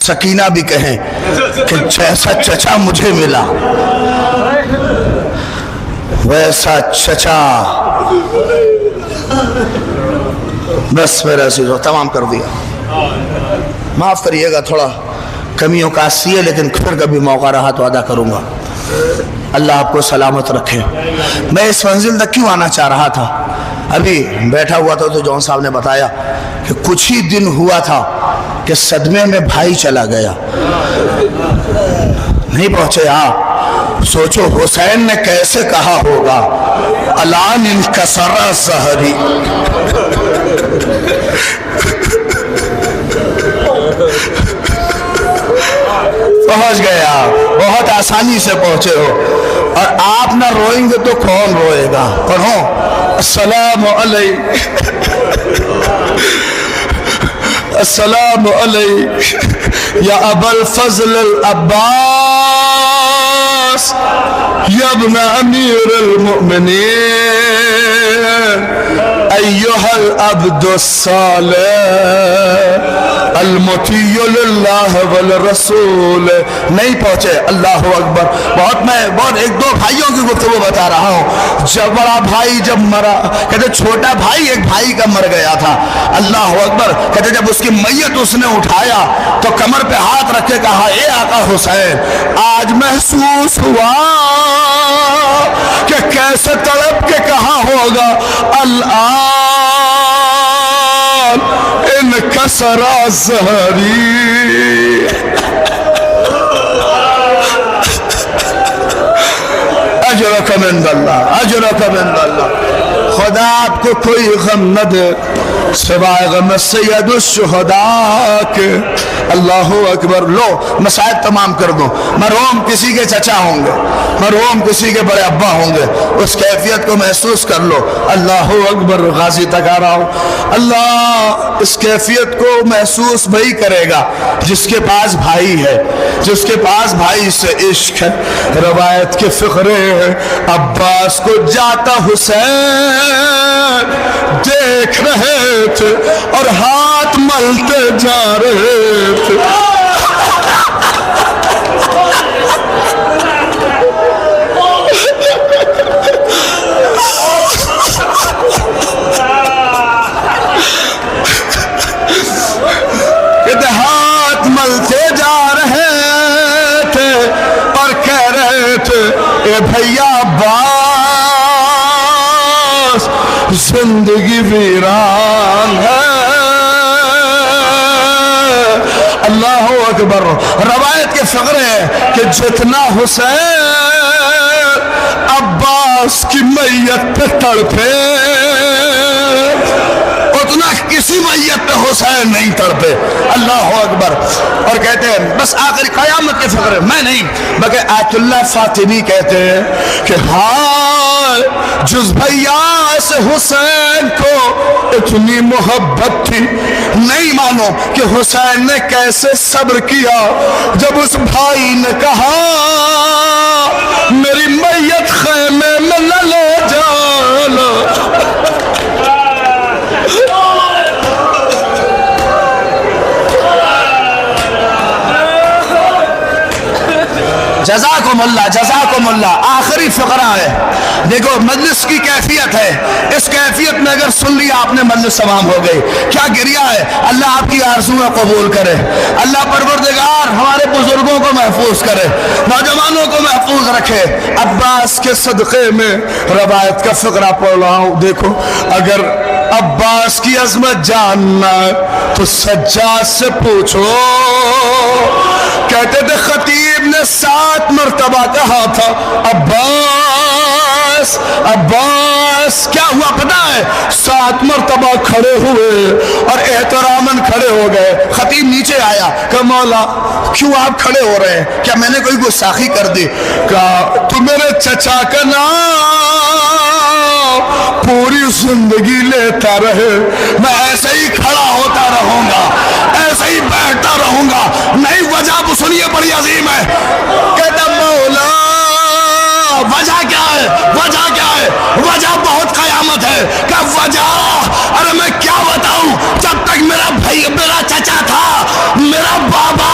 سکینہ بھی کہیں کہ جیسا چچا مجھے ملا ویسا چچا بس میرا عزیزو تمام کر دیا. معاف کریے گا تھوڑا کمیوں کا سی ہے لیکن پھر کبھی موقع رہا تو ادا کروں گا. اللہ آپ کو سلامت رکھے. میں اس منزل تک کیوں آنا چاہ رہا تھا؟ ابھی بیٹھا ہوا تھا تو جون صاحب نے بتایا کہ کچھ ہی دن ہوا تھا کہ صدمے میں بھائی چلا گیا. نہیں پہنچے آپ سوچو حسین نے کیسے کہا ہوگا الان انکسر ظہری. پہنچ گئے آپ بہت آسانی سے پہنچے ہو اور آپ نہ روئیں گے تو کون روئے گا؟ پڑھو السلام علیکم السلام علیکم یا ابا الفضل العباس یا ابن امیر المؤمنین ایہا العبد الصالح المطیع للہ والرسول. نہیں پہنچے. اللہ اکبر. بہت ایک دو بھائیوں کی گفتگو بتا رہا ہوں. جب بڑا بھائی جب مرا کہتے چھوٹا بھائی ایک بھائی کا مر گیا تھا. اللہ اکبر. کہتے جب اس کی میت اس نے اٹھایا تو کمر پہ ہاتھ رکھ کے کہا اے آقا حسین آج محسوس ہوا کہ کیسے تڑپ کے کہا ہوگا الآن انکسر ظہری. اجرک من اللہ اجرک من اللہ. خدا آپ کو کوئی غم نہ دے سوائے غم سید الشہداء کے. اللہ اکبر. لو مسائل تمام کر دو. مرحوم کسی کے چچا ہوں گے, مرحوم کسی کے بڑے ابا ہوں گے, اس کیفیت کو محسوس کر لو. اللہ اکبر. غازی تک آ رہا ہوں. اللہ اس کیفیت کو محسوس وہی کرے گا جس کے پاس بھائی ہے, جس کے پاس بھائی سے عشق ہے. روایت کے فقرے ہیں عباس کو جاتا حسین دیکھ رہے تھے اور ہاتھ ملتے جا رہے تھے. ہاتھ ملتے جا رہے تھے اور کہہ رہے تھے اے بھیا عباس زندگی ویران ہے. اللہ اکبر. روایت کے فقرے ہیں کہ جتنا حسین عباس کی میت پہ تڑپے اتنا کسی میت پہ حسین نہیں تڑپے. اللہ اکبر. اور کہتے ہیں بس آخری قیامت کے فقرے میں نہیں بلکہ آیت اللہ فاطمی کہتے ہیں کہ ہائے جس بھیا سے حسین کو اتنی محبت تھی نہیں مانو کہ حسین نے کیسے صبر کیا جب اس بھائی نے کہا میری میت خیمے میں نہ لے جانا. جزاکم اللہ جزاکم اللہ. آخری فقرہ ہے. دیکھو مجلس کی کیفیت ہے. اس کیفیت میں اگر سن لیا آپ نے مجلس تمام ہو گئی. کیا گریہ ہے. اللہ آپ کی آرزویں قبول کرے. اللہ پروردگار ہمارے بزرگوں کو محفوظ کرے, نوجوانوں کو محفوظ رکھے. عباس کے صدقے میں روایت کا فقرہ پڑھ رہا ہوں. دیکھو اگر عباس کی عظمت جاننا تو سجاد سے پوچھو. کہتے تھے خطیب نے 7 مرتبہ کہا تھا عباس عباس. کیا ہوا پتہ ہے؟ 7 مرتبہ کھڑے ہوئے اور احتراماً کھڑے ہو گئے. خطیب نیچے آیا کہ مولا کیوں آپ کھڑے ہو رہے ہیں؟ کیا میں نے کوئی گستاخی کر دی؟ کہا تو میرے چچا کا نام پوری زندگی لیتا رہے, میں ایسے ہی کھڑا ہوتا رہوں گا, ایسے ہی بیٹھتا رہوں گا. نہیں وجہ سنیے بڑی عظیم ہے. کہتا مولا وجہ کیا ہے؟ وجہ کیا ہے؟ وجہ بہت قیامت ہے. کہ وجہ ارے میں کیا بتاؤں, جب تک میرا بھائی میرا چچا تھا میرا بابا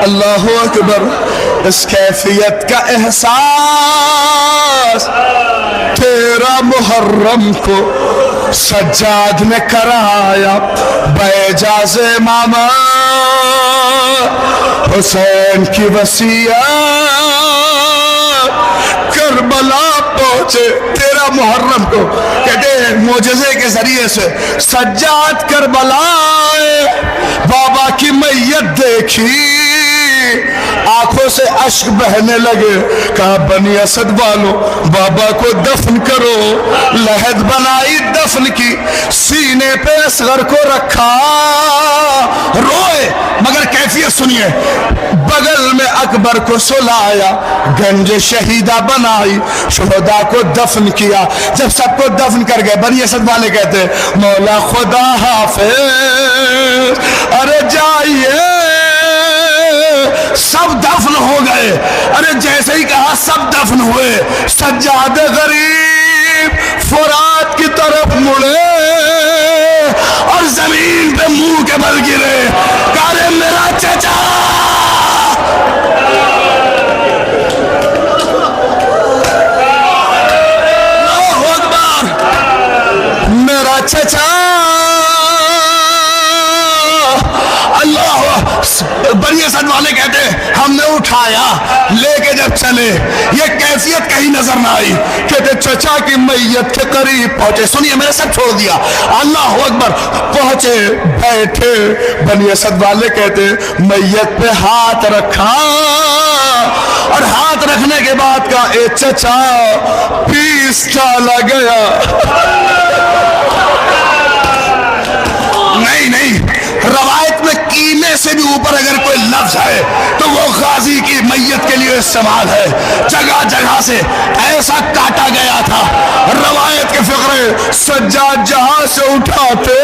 اللہ اکبر. اس کیفیت کا احساس تیرا محرم کو سجاد نے کرایا بیجاز ماما حسین کی وصیت کربلا پہنچے تیرا محرم کو. کہتے ہیں معجزے کے ذریعے سے سجاد کربلا آئے, بابا کی میت دیکھی, آنکھوں سے اشک بہنے لگے. کہا بنی اسد والوں بابا کو دفن کرو. لحد بنائی دفن کی, سینے پہ اصغر کو رکھا, روئے مگر کیفیت سنیے. بغل میں اکبر کو سلایا, گنج شہیدہ بنائی, شہداء کو دفن کیا. جب سب کو دفن کر گئے بنی اسد والے کہتے مولا خدا حافظ, ارے جائیے سب دفن ہو گئے. ارے جیسے ہی کہا سب دفن ہوئے. سجاد غریب فرات کی طرف مڑے اور زمین پہ منہ کے بل گرے. کہا میرا چچا, اللہ اکبر, میرا چچا. اللہ. بنی اسد والے کہتے ہم نے اٹھایا لے کے جب چلے یہ کیفیت کہیں نظر نہ آئی. کہتے چچا کی میت کے قریب پہنچے, سنیے میں نے سب چھوڑ دیا. اللہ اکبر, پہنچے بیٹھے. بنی اسد والے کہتے میت پہ ہاتھ رکھا اور ہاتھ رکھنے کے بعد کہا اے چچا پیس ڈالا گیا. نہیں, روایت میں کینے سے بھی اوپر اگر کوئی لفظ ہے تو وہ غازی کی میت کے لیے استعمال ہے. جگہ جگہ سے ایسا کاٹا گیا تھا. روایت کے فقرے سجاد جہاں سے اٹھاتے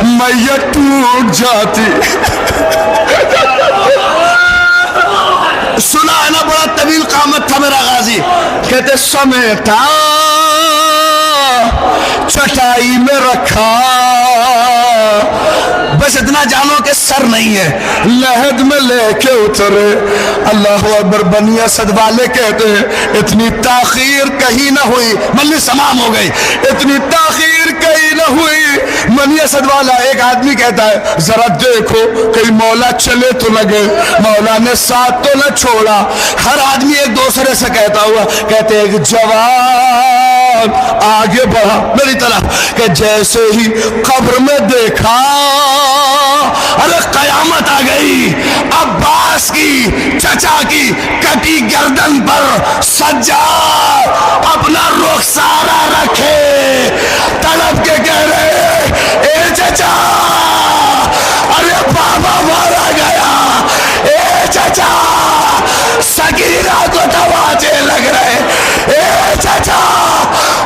میت ٹوٹ جاتی. سنا ہے نا, بڑا طویل قامت تھا میرا غازی. کہتے سمیٹا چٹائی میں رکھا, بس اتنا جانو کہ سر نہیں ہے. لحد میں لے کے اترے. اللہ اکبر. بنی اسد والے کہتے ہیں اتنی تاخیر کہیں نہ ہوئی, مجلس تمام ہو گئی. اتنی تاخیر کہیں نہ ہوئی. بنی اسد والا ایک آدمی کہتا ہے ذرا دیکھو کہیں مولا چلے تو لگے. مولا نے ساتھ تو نہ چھوڑا. ہر آدمی ایک دوسرے سے کہتا ہوا. کہتے ایک جوان آگے بڑھا میری طرف کہ جیسے ہی قبر میں دیکھا ارے قیامت آ گئی. عباس کی چچا کی کٹی گردن پر سجاد اپنا رخسارہ رکھے تڑپ کے کہہ رہے اے چچا, ارے بابا مارا گیا. اے چچا سکینہ کو تواچے لگ رہے. اے چچا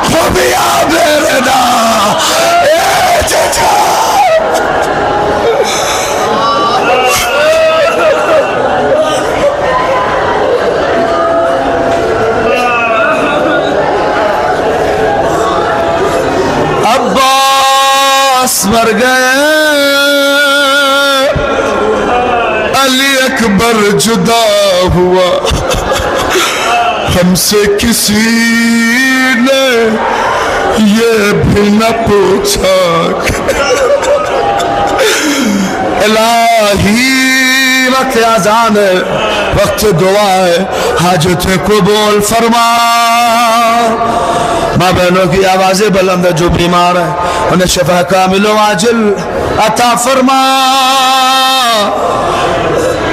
خوبیاں میرے دا. اے چچا عباس مر گئے, علی اکبر جدا ہوا. ہم سے کسی نے یہ بھی نہ پوچھا. الہی وقت اذان ہے, وقت دعا ہے, حاجتیں قبول فرما. ماں بہنوں کی آوازیں بلند ہے, جو بیمار ہیں انہیں شفا کامل و عاجل عطا فرما.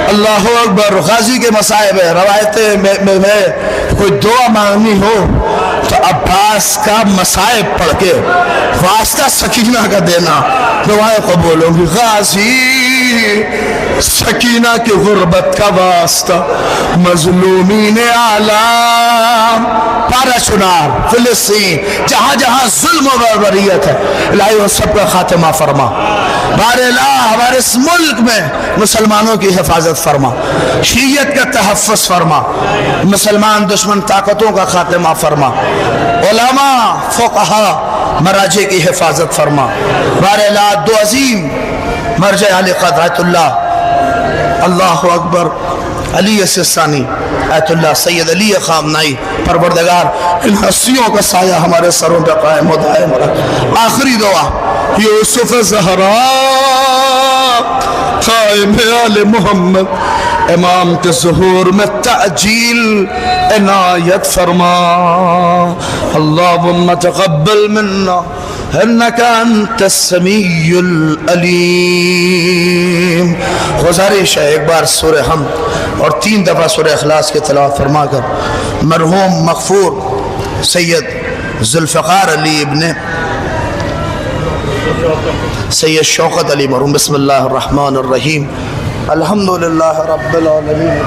اللہ اکبر. غازی کے مصائب ہے. روایتیں میں کوئی دعا مانگنی ہو تو عباس کا مصائب پڑھ کے واسطہ سکینہ کا دینا, دعائیں قبول ہوں گی. غازی سکینہ کی غربت کا واسطہ, مظلومین عالم, پارا چنار, فلسطین, جہاں جہاں ظلم و بربریت ہے الہی وہ سب کا خاتمہ فرما. بار الہ ہمارے اس ملک میں مسلمانوں کی حفاظت فرما, شیعیت کا تحفظ فرما, مسلمان دشمن طاقتوں کا خاتمہ فرما, علماء فقہا مراجع کی حفاظت فرما. بار الہ دو عظیم مرجع علی قدرت اللہ اللہ اکبر. علی سستانی، آیت اللہ سید علی خامنائی، پروردگار ان ہستیوں کا سایہ ہمارے سروں پہ قائم و دائم رکھ. آخری دعا یوسف زہرا قائم آل محمد امام کے ظہور میں تعجیل عنایت فرما. اللہم تقبل منا انکا انت السمیع العلیم. گزارش ہے ایک بار سورہ حمد اور 3 دفعہ سورہ اخلاص کی تلاوت فرما کر مرحوم مغفور سید ذوالفقار علی ابن سید شوکت علی مرحوم. بسم اللہ الرحمن الرحیم. الحمدللہ رب العالمین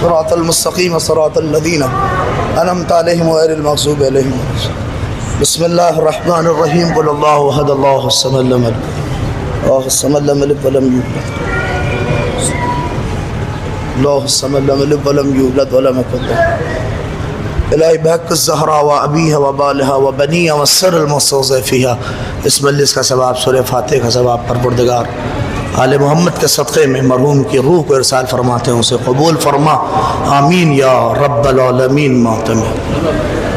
صراط المستقیم صراط الذین انعمت علیہم غیر المغضوب علیہم. بسم اللہ الرحمن الرحیم. قل اللہ احد اللہ الصمد لم یلد ولم یولد اللہ الصمد لم یلد ولم یولد ولم یکن له الہی بحق الزہرا و ابیہ و بالہا و بنیہ و سر المستوضع فیہا. اس مجلس کا ثواب سورہ فاتحہ کا ثواب پروردگار آل محمد کے صدقے میں مرحوم کی روح کو ارسال فرماتے ہیں، اسے قبول فرما. آمین یا رب العالمین. معتمد